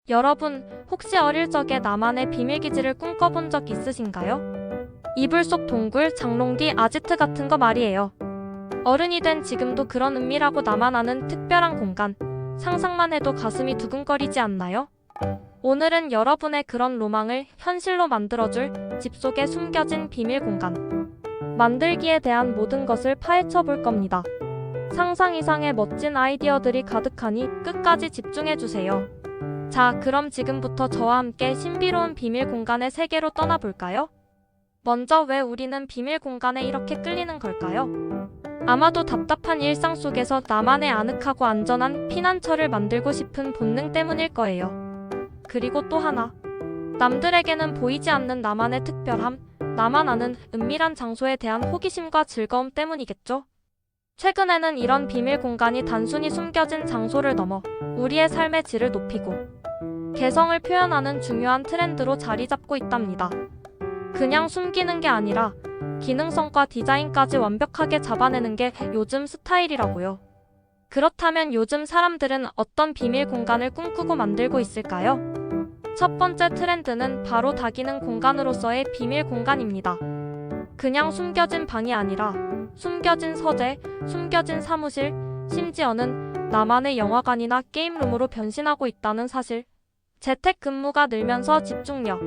여러분, 혹시 어릴 적에 나만의 비밀기지를 꿈꿔본 적 있으신가요? 이불 속 동굴, 장롱 뒤 아지트 같은 거 말이에요. 어른이 된 지금도 그런 은밀하고 나만 아는 특별한 공간, 상상만 해도 가슴이 두근거리지 않나요? 오늘은 여러분의 그런 로망을 현실로 만들어줄 집 속에 숨겨진 비밀 공간, 만들기에 대한 모든 것을 파헤쳐 볼 겁니다. 상상 이상의 멋진 아이디어들이 가득하니 끝까지 집중해주세요. 자, 그럼 지금부터 저와 함께 신비로운 비밀 공간의 세계로 떠나볼까요? 먼저 왜 우리는 비밀 공간에 이렇게 끌리는 걸까요? 아마도 답답한 일상 속에서 나만의 아늑하고 안전한 피난처를 만들고 싶은 본능 때문일 거예요. 그리고 또 하나, 남들에게는 보이지 않는 나만의 특별함, 나만 아는 은밀한 장소에 대한 호기심과 즐거움 때문이겠죠? 최근에는 이런 비밀 공간이 단순히 숨겨진 장소를 넘어 우리의 삶의 질을 높이고 개성을 표현하는 중요한 트렌드로 자리 잡고 있답니다. 그냥 숨기는 게 아니라 기능성과 디자인까지 완벽하게 잡아내는 게 요즘 스타일이라고요. 그렇다면 요즘 사람들은 어떤 비밀 공간을 꿈꾸고 만들고 있을까요? 첫 번째 트렌드는 바로 다기능 공간으로서의 비밀 공간입니다. 그냥 숨겨진 방이 아니라 숨겨진 서재, 숨겨진 사무실, 심지어는 나만의 영화관이나 게임룸으로 변신하고 있다는 사실. 재택근무가 늘면서 집중력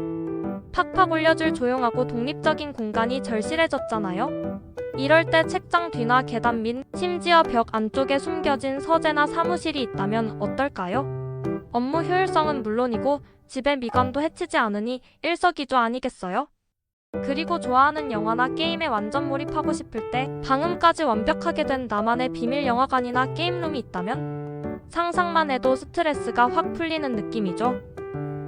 팍팍 올려줄 조용하고 독립적인 공간이 절실해졌잖아요. 이럴 때 책장 뒤나 계단 및 심지어 벽 안쪽에 숨겨진 서재나 사무실이 있다면 어떨까요? 업무 효율성은 물론이고 집의 미관도 해치지 않으니 일석이조 아니겠어요? 그리고 좋아하는 영화나 게임에 완전 몰입하고 싶을 때 방음까지 완벽하게 된 나만의 비밀 영화관이나 게임룸이 있다면 상상만 해도 스트레스가 확 풀리는 느낌이죠.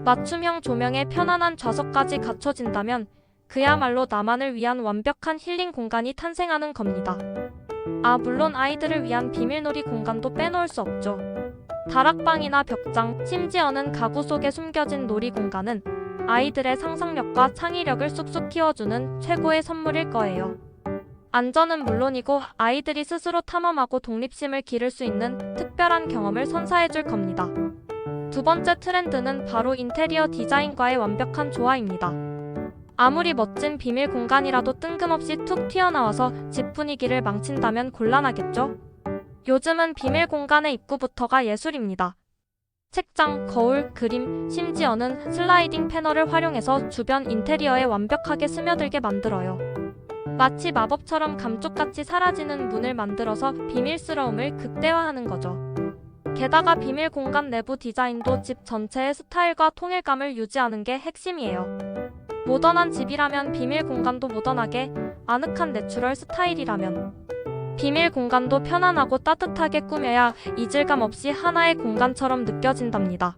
맞춤형 조명에 편안한 좌석까지 갖춰진다면 그야말로 나만을 위한 완벽한 힐링 공간이 탄생하는 겁니다. 물론 아이들을 위한 비밀놀이 공간도 빼놓을 수 없죠. 다락방이나 벽장, 심지어는 가구 속에 숨겨진 놀이 공간은 아이들의 상상력과 창의력을 쑥쑥 키워주는 최고의 선물일 거예요. 안전은 물론이고 아이들이 스스로 탐험하고 독립심을 기를 수 있는 특별한 경험을 선사해줄 겁니다. 두 번째 트렌드는 바로 인테리어 디자인과의 완벽한 조화입니다. 아무리 멋진 비밀 공간이라도 뜬금없이 툭 튀어나와서 집 분위기를 망친다면 곤란하겠죠? 요즘은 비밀 공간의 입구부터가 예술입니다. 책장, 거울, 그림, 심지어는 슬라이딩 패널을 활용해서 주변 인테리어에 완벽하게 스며들게 만들어요. 마치 마법처럼 감쪽같이 사라지는 문을 만들어서 비밀스러움을 극대화하는 거죠. 게다가 비밀 공간 내부 디자인도 집 전체의 스타일과 통일감을 유지하는 게 핵심이에요. 모던한 집이라면 비밀 공간도 모던하게, 아늑한 내추럴 스타일이라면 비밀 공간도 편안하고 따뜻하게 꾸며야 이질감 없이 하나의 공간처럼 느껴진답니다.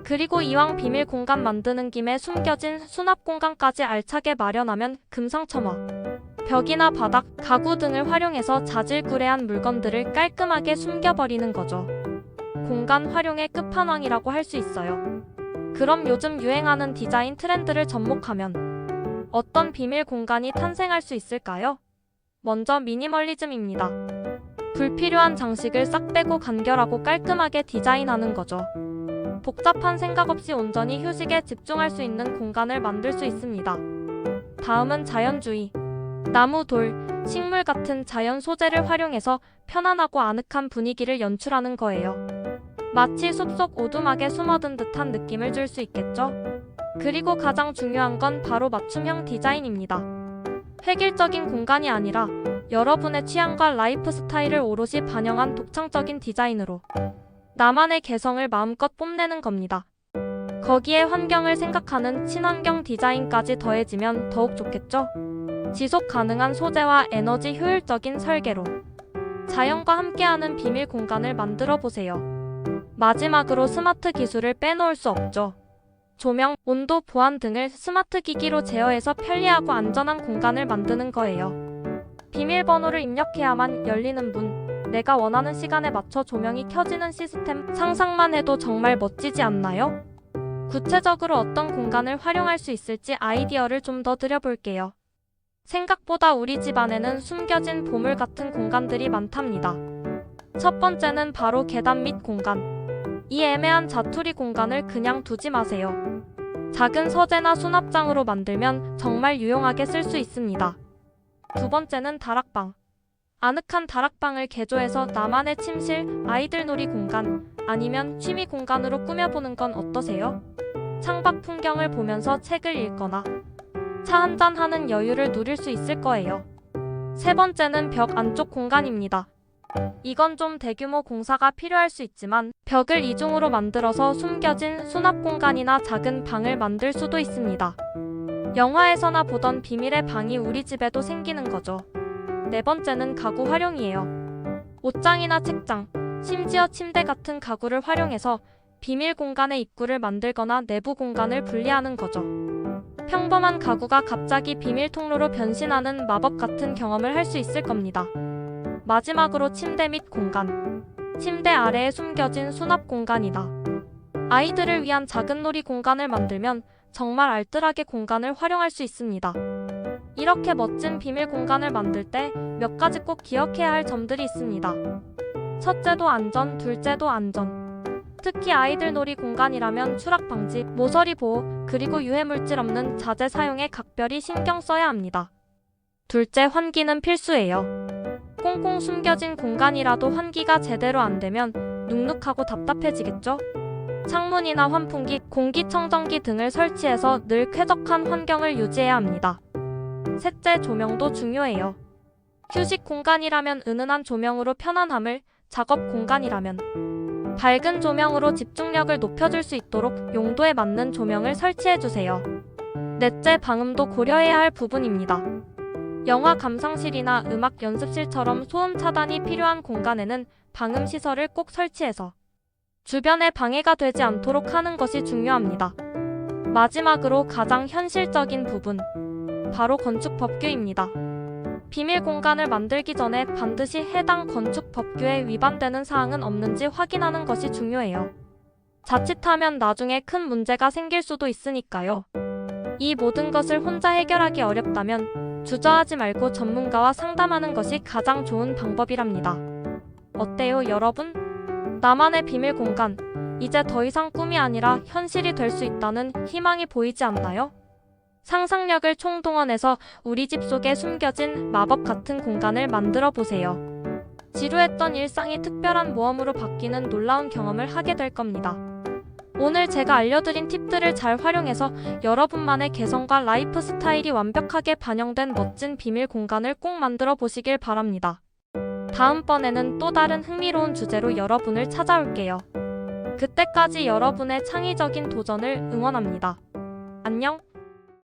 그리고 이왕 비밀 공간 만드는 김에 숨겨진 수납 공간까지 알차게 마련하면 금상첨화. 벽이나 바닥, 가구 등을 활용해서 자질구레한 물건들을 깔끔하게 숨겨버리는 거죠. 공간 활용의 끝판왕이라고 할 수 있어요. 그럼 요즘 유행하는 디자인 트렌드를 접목하면 어떤 비밀 공간이 탄생할 수 있을까요? 먼저 미니멀리즘입니다. 불필요한 장식을 싹 빼고 간결하고 깔끔하게 디자인하는 거죠. 복잡한 생각 없이 온전히 휴식에 집중할 수 있는 공간을 만들 수 있습니다. 다음은 자연주의. 나무, 돌, 식물 같은 자연 소재를 활용해서 편안하고 아늑한 분위기를 연출하는 거예요. 마치 숲속 오두막에 숨어든 듯한 느낌을 줄 수 있겠죠? 그리고 가장 중요한 건 바로 맞춤형 디자인입니다. 획일적인 공간이 아니라 여러분의 취향과 라이프 스타일을 오롯이 반영한 독창적인 디자인으로 나만의 개성을 마음껏 뽐내는 겁니다. 거기에 환경을 생각하는 친환경 디자인까지 더해지면 더욱 좋겠죠? 지속 가능한 소재와 에너지 효율적인 설계로 자연과 함께하는 비밀 공간을 만들어 보세요. 마지막으로 스마트 기술을 빼놓을 수 없죠. 조명, 온도, 보안 등을 스마트 기기로 제어해서 편리하고 안전한 공간을 만드는 거예요. 비밀번호를 입력해야만 열리는 문, 내가 원하는 시간에 맞춰 조명이 켜지는 시스템, 상상만 해도 정말 멋지지 않나요? 구체적으로 어떤 공간을 활용할 수 있을지 아이디어를 좀 더 드려볼게요. 생각보다 우리 집 안에는 숨겨진 보물 같은 공간들이 많답니다. 첫 번째는 바로 계단 및 공간. 이 애매한 자투리 공간을 그냥 두지 마세요. 작은 서재나 수납장으로 만들면 정말 유용하게 쓸 수 있습니다. 두 번째는 다락방. 아늑한 다락방을 개조해서 나만의 침실, 아이들 놀이 공간, 아니면 취미 공간으로 꾸며보는 건 어떠세요? 창밖 풍경을 보면서 책을 읽거나 차 한잔 하는 여유를 누릴 수 있을 거예요. 세 번째는 벽 안쪽 공간입니다. 이건 좀 대규모 공사가 필요할 수 있지만 벽을 이중으로 만들어서 숨겨진 수납 공간이나 작은 방을 만들 수도 있습니다. 영화에서나 보던 비밀의 방이 우리 집에도 생기는 거죠. 네 번째는 가구 활용이에요. 옷장이나 책장, 심지어 침대 같은 가구를 활용해서 비밀 공간의 입구를 만들거나 내부 공간을 분리하는 거죠. 평범한 가구가 갑자기 비밀 통로로 변신하는 마법 같은 경험을 할 수 있을 겁니다. 마지막으로 침대 및 공간. 침대 아래에 숨겨진 수납 공간이다. 아이들을 위한 작은 놀이 공간을 만들면 정말 알뜰하게 공간을 활용할 수 있습니다. 이렇게 멋진 비밀 공간을 만들 때 몇 가지 꼭 기억해야 할 점들이 있습니다. 첫째도 안전, 둘째도 안전. 특히 아이들 놀이 공간이라면 추락 방지, 모서리 보호, 그리고 유해물질 없는 자재 사용에 각별히 신경 써야 합니다. 둘째, 환기는 필수예요. 꽁꽁 숨겨진 공간이라도 환기가 제대로 안 되면 눅눅하고 답답해지겠죠? 창문이나 환풍기, 공기청정기 등을 설치해서 늘 쾌적한 환경을 유지해야 합니다. 셋째, 조명도 중요해요. 휴식 공간이라면 은은한 조명으로 편안함을, 작업 공간이라면 밝은 조명으로 집중력을 높여줄 수 있도록 용도에 맞는 조명을 설치해주세요. 넷째, 방음도 고려해야 할 부분입니다. 영화 감상실이나 음악 연습실처럼 소음 차단이 필요한 공간에는 방음 시설을 꼭 설치해서 주변에 방해가 되지 않도록 하는 것이 중요합니다. 마지막으로 가장 현실적인 부분, 바로 건축 법규입니다. 비밀 공간을 만들기 전에 반드시 해당 건축 법규에 위반되는 사항은 없는지 확인하는 것이 중요해요. 자칫하면 나중에 큰 문제가 생길 수도 있으니까요. 이 모든 것을 혼자 해결하기 어렵다면 주저하지 말고 전문가와 상담하는 것이 가장 좋은 방법이랍니다. 어때요, 여러분? 나만의 비밀 공간, 이제 더 이상 꿈이 아니라 현실이 될 수 있다는 희망이 보이지 않나요? 상상력을 총동원해서 우리 집 속에 숨겨진 마법 같은 공간을 만들어 보세요. 지루했던 일상이 특별한 모험으로 바뀌는 놀라운 경험을 하게 될 겁니다. 오늘 제가 알려드린 팁들을 잘 활용해서 여러분만의 개성과 라이프 스타일이 완벽하게 반영된 멋진 비밀 공간을 꼭 만들어 보시길 바랍니다. 다음번에는 또 다른 흥미로운 주제로 여러분을 찾아올게요. 그때까지 여러분의 창의적인 도전을 응원합니다. 안녕!